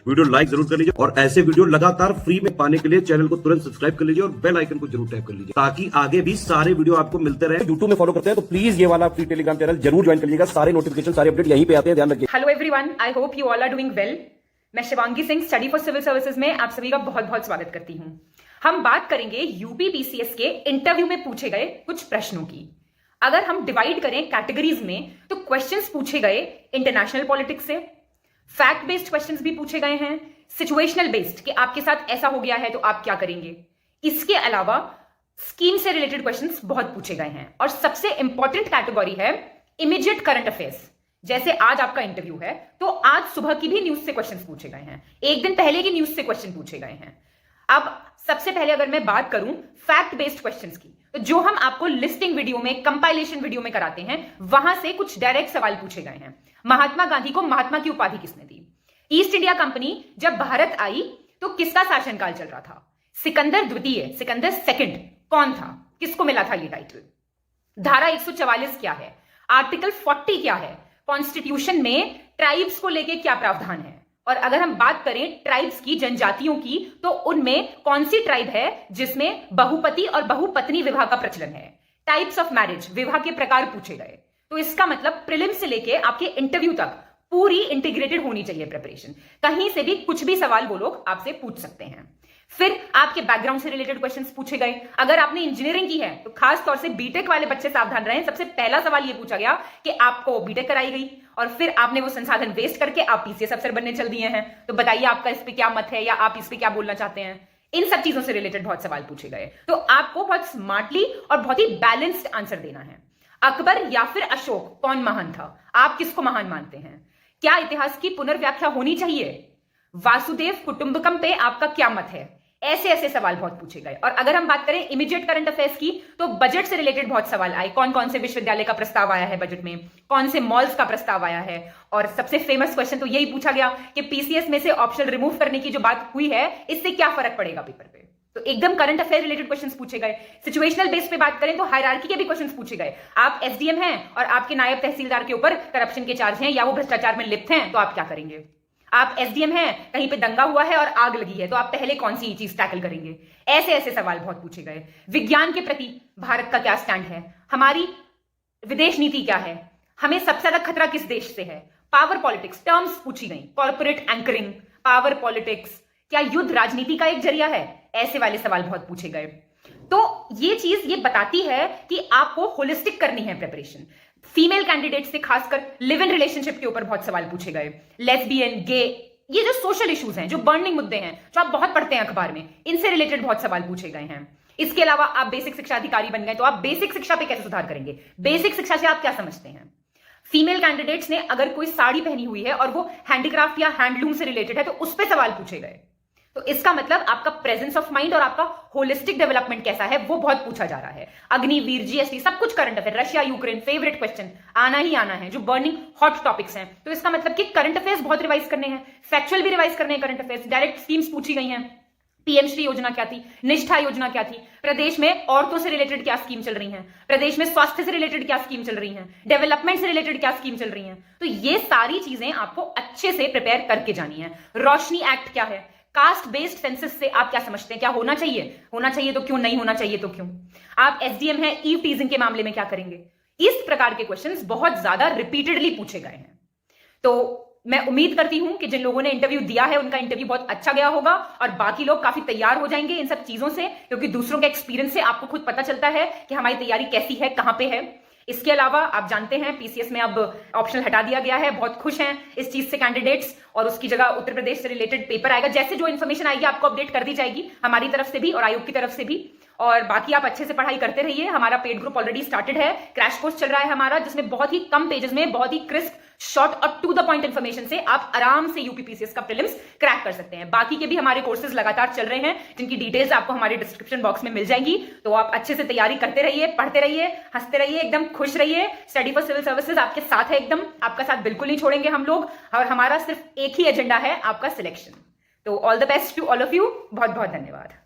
Video like जरूर कर लीजिए और ऐसे वीडियो लगातार फ्री में पाने के लिए चैनल को तुरंत सब्सक्राइब कर लीजिए और बेल आइकन को जरूर टैप कर लीजिए ताकि आगे भी सारे वीडियो आपको मिलते रहे। यूट्यूब में फॉलो करते हैं तो प्लीज ये वाला फ्री टेलीग्राम चैनल जरूर ज्वाइन कर लीजिएगा। सारे नोटिफिकेशन सारे अपडेट यहीं पे आते हैं, ध्यान रखिए। Hello everyone, I hope you all are doing well. मैं Shivangi Singh study for civil services में आप सभी का बहुत बहुत स्वागत करती हूँ। हम बात करेंगे यूपी पीसीएस के इंटरव्यू में पूछे गए कुछ प्रश्नों की। अगर हम डिवाइड करें कैटेगरीज में तो क्वेश्चंस पूछे गए इंटरनेशनल पॉलिटिक्स से, फैक्ट बेस्ड क्वेश्चंस भी पूछे गए हैं, सिचुएशनल बेस्ड कि आपके साथ ऐसा हो गया है तो आप क्या करेंगे। इसके अलावा स्कीम से रिलेटेड क्वेश्चंस बहुत पूछे गए हैं और सबसे इंपॉर्टेंट कैटेगरी है इमीडिएट करंट अफेयर्स। जैसे आज आपका इंटरव्यू है तो आज सुबह की भी न्यूज से क्वेश्चंस पूछे गए हैं, एक दिन पहले की न्यूज से क्वेश्चन पूछे गए हैं। अब सबसे पहले अगर मैं बात करूं फैक्ट बेस्ड क्वेश्चंस की, तो जो हम आपको लिस्टिंग वीडियो में, कंपाइलेशन वीडियो में कराते हैं, वहां से कुछ डायरेक्ट सवाल पूछे गए हैं। महात्मा गांधी को महात्मा की उपाधि किसने दी? ईस्ट इंडिया कंपनी जब भारत आई तो किसका शासनकाल चल रहा था? सिकंदर द्वितीय, सिकंदर सेकंड कौन था? किसको मिला था ये टाइटल? धारा 144 क्या है? आर्टिकल 40 क्या है? कॉन्स्टिट्यूशन में ट्राइब्स को लेके क्या प्रावधान है? और अगर हम बात करें ट्राइब्स की, जनजातियों की, तो उनमें कौन सी ट्राइब है जिसमें बहुपति और बहुपत्नी विवाह का प्रचलन है? टाइप्स ऑफ मैरिज, विवाह के प्रकार पूछे गए। तो इसका मतलब प्रीलिम से लेके आपके इंटरव्यू तक पूरी इंटीग्रेटेड होनी चाहिए प्रिपरेशन। कहीं से भी कुछ भी सवाल वो लोग आपसे पूछ सकते हैं। फिर आपके बैकग्राउंड से रिलेटेड क्वेश्चंस पूछे गए। अगर आपने इंजीनियरिंग की है तो खास तौर से बीटेक वाले बच्चे सावधान रहें। सबसे पहला सवाल ये पूछा गया कि आपको बीटेक कराई गई और फिर आपने वो संसाधन वेस्ट करके आप पीसीएस अफसर बनने चल दिए हैं, तो बताइए आपका इस पे क्या मत है या आप इस पे क्या बोलना चाहते हैं। इन सब चीजों से रिलेटेड बहुत सवाल पूछे गए, तो आपको बहुत स्मार्टली और बहुत ही बैलेंस्ड आंसर देना है। अकबर या फिर अशोक, कौन महान था? आप किसको महान मानते हैं? क्या इतिहास की पुनर्व्याख्या होनी चाहिए? वासुदेव कुटुंबकम पे आपका क्या मत है? ऐसे ऐसे सवाल बहुत पूछे गए। और अगर हम बात करें इमीडिएट करंट अफेयर्स की, तो बजट से रिलेटेड बहुत सवाल आए। कौन कौन से विश्वविद्यालय का प्रस्ताव आया है बजट में, कौन से मॉल्स का प्रस्ताव आया है। और सबसे फेमस क्वेश्चन तो यही पूछा गया कि पीसीएस में से ऑप्शन रिमूव करने की जो बात हुई है, इससे क्या फर्क पड़ेगा पेपर पे। तो एकदम करंट अफेयर रिलेटेड क्वेश्चंस पूछे गए। सिचुएशनल बेस पे बात करें तो हायरार्की के भी क्वेश्चंस पूछे गए। आप एसडीएम हैं और आपके नायब तहसीलदार के ऊपर करप्शन के चार्ज हैं या वो भ्रष्टाचार में लिप्त हैं, तो आप क्या करेंगे? आप एसडीएम हैं, कहीं पे दंगा हुआ है और आग लगी है, तो आप पहले कौन सी चीज टैकल करेंगे? ऐसे ऐसे सवाल बहुत पूछे गए। विज्ञान के प्रति भारत का क्या स्टैंड है? हमारी विदेश नीति क्या है? हमें सबसे ज्यादा खतरा किस देश से है? पावर पॉलिटिक्स टर्म्स पूछी गई। कॉर्पोरेट एंकरिंग, पावर पॉलिटिक्स, क्या युद्ध राजनीति का एक जरिया है? ऐसे वाले सवाल बहुत पूछे गए। तो ये चीज ये बताती है कि आपको होलिस्टिक करनी है प्रिपरेशन। फीमेल कैंडिडेट से खासकर लिव इन रिलेशनशिप के ऊपर बहुत सवाल पूछे गए। लेस्बियन, गे, ये जो सोशल इश्यूज हैं, जो बर्निंग मुद्दे हैं, जो आप बहुत पढ़ते हैं अखबार में, इनसे रिलेटेड बहुत सवाल पूछे गए हैं। इसके अलावा आप बेसिक शिक्षा अधिकारी बन गए तो आप बेसिक शिक्षा पे कैसे सुधार करेंगे? बेसिक शिक्षा से आप क्या समझते हैं? फीमेल कैंडिडेट्स ने अगर कोई साड़ी पहनी हुई है और वो हैंडीक्राफ्ट या हैंडलूम से रिलेटेड है तो उस पर सवाल पूछे गए। तो इसका मतलब आपका प्रेजेंस ऑफ माइंड और आपका होलिस्टिक डेवलपमेंट कैसा है वो बहुत पूछा जा रहा है। अग्निवीर, जीएसटी, सब कुछ current affair, Russia Ukraine, favourite question आना ही आना है, जो बर्निंग हॉट टॉपिक्स हैं। तो इसका मतलब कि करंट अफेयर्स बहुत रिवाइज करने हैं, फैक्चुअल भी रिवाइज करने हैं। करंट अफेयर्स, डायरेक्ट स्कीम्स पूछी गई हैं। पीएम श्री योजना क्या थी? निष्ठा योजना क्या थी? प्रदेश में औरतों से रिलेटेड क्या स्कीम चल रही हैं? प्रदेश में स्वास्थ्य से रिलेटेड क्या स्कीम चल रही हैं? डेवलपमेंट से रिलेटेड क्या स्कीम चल रही हैं? तो ये सारी चीजें आपको अच्छे से प्रिपेयर करके जानी है। रोशनी एक्ट क्या है? कास्ट बेस्ड सेंसस से आप क्या समझते हैं? क्या होना चाहिए? होना चाहिए तो क्यों? नहीं होना चाहिए तो क्यों? आप एसडीएम हैं, ईव टीजिंग के मामले में क्या करेंगे? इस प्रकार के क्वेश्चंस बहुत ज्यादा रिपीटेडली पूछे गए हैं। तो मैं उम्मीद करती हूं कि जिन लोगों ने इंटरव्यू दिया है उनका इंटरव्यू बहुत अच्छा गया होगा और बाकी लोग काफी तैयार हो जाएंगे इन सब चीजों से, क्योंकि दूसरों के एक्सपीरियंस से आपको खुद पता चलता है कि हमारी तैयारी कैसी है, कहां पे है। इसके अलावा आप जानते हैं पीसीएस में अब ऑप्शनल हटा दिया गया है। बहुत खुश हैं इस चीज से कैंडिडेट्स, और उसकी जगह उत्तर प्रदेश से रिलेटेड पेपर आएगा। जैसे जो इन्फॉर्मेशन आएगी आपको अपडेट कर दी जाएगी, हमारी तरफ से भी और आयोग की तरफ से भी। और बाकी आप अच्छे से पढ़ाई करते रहिए। हमारा पेड ग्रुप ऑलरेडी स्टार्टेड है, क्रैश कोर्स चल रहा है हमारा, जिसमें बहुत ही कम पेजेस में बहुत ही क्रिस्प, शॉर्ट और टू द पॉइंट इन्फॉर्मेशन से आप आराम से यूपीपीसीएस का प्रीलिम्स क्रैक कर सकते हैं। बाकी के भी हमारे कोर्सेज लगातार चल रहे हैं, जिनकी डिटेल्स आपको हमारे डिस्क्रिप्शन बॉक्स में मिल जाएंगी। तो आप अच्छे से तैयारी करते रहिए, पढ़ते रहिए, हंसते रहिए, एकदम खुश रहिए। स्टडी फॉर सिविल सर्विसेज आपके साथ है, एकदम आपका साथ बिल्कुल नहीं छोड़ेंगे हम लोग, और हमारा सिर्फ एक ही एजेंडा है, आपका सिलेक्शन। तो all the best to all of you. बहुत बहुत धन्यवाद।